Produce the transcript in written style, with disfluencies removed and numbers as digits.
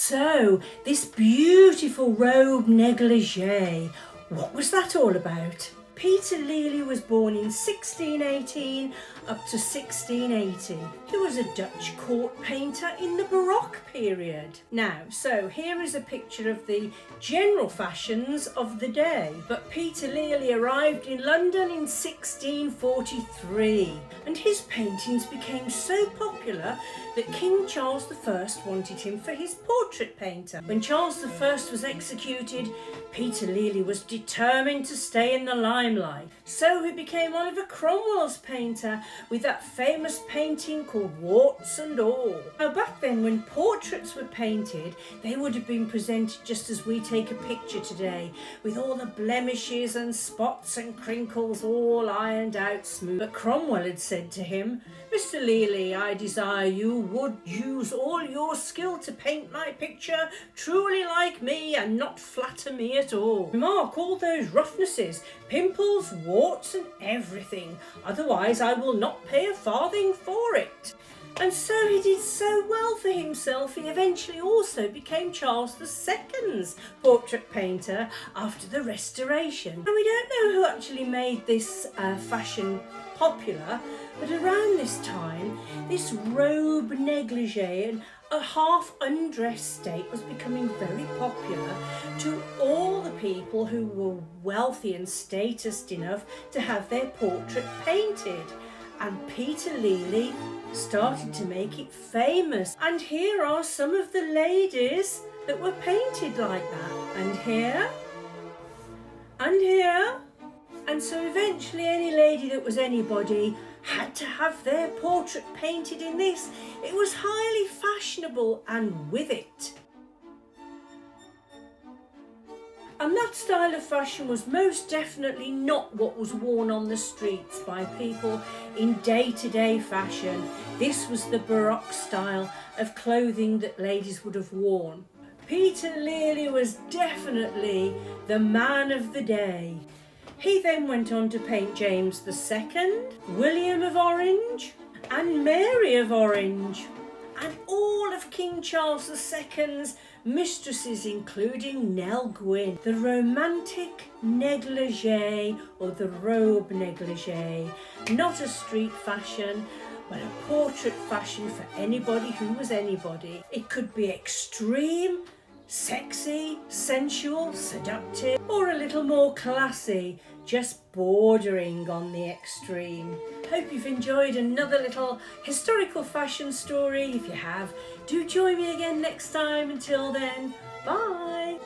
So, this beautiful robe negligee, what was that all about? Peter Lely was born in 1618 up to 1680. He was a Dutch court painter in the Baroque period. Now, so here is a picture of the general fashions of the day. But Peter Lely arrived in London in 1643, and his paintings became so popular that King Charles I wanted him for his portrait painter. When Charles I was executed, Peter Lely was determined to stay in the limelight. So he became Oliver Cromwell's painter with that famous painting called Warts and All. Now back then, when portraits were painted, they would have been presented just as we take a picture today, with all the blemishes and spots and crinkles all ironed out smooth. But Cromwell had said to him, "Mr. Lely, I desire you would use all your skill to paint my picture truly like me and not flatter me at all. Remark all those roughnesses, pimples, warts and everything, otherwise I will not pay a farthing for it." And so he did so well for himself, he eventually also became Charles II's portrait painter after the Restoration. And we don't know who actually made this fashion popular, but around this time, this robe negligee and a half undressed state was becoming very popular to all the people who were wealthy and statused enough to have their portrait painted. And Peter Lely started to make it famous. And here are some of the ladies that were painted like that. And here, and here. And so eventually any lady that was anybody had to have their portrait painted in this. It was highly fashionable, and with it. And that style of fashion was most definitely not what was worn on the streets by people in day-to-day fashion. This was the Baroque style of clothing that ladies would have worn. Peter Lely was definitely the man of the day. He then went on to paint James II, William of Orange and Mary of Orange, and all of King Charles II's mistresses, including Nell Gwyn. The romantic negligee, or the robe negligee, not a street fashion, but a portrait fashion for anybody who was anybody. It could be extreme, sexy, sensual, seductive, or a little more classy, just bordering on the extreme. Hope you've enjoyed another little historical fashion story. If you have, do join me again next time. Until then, bye!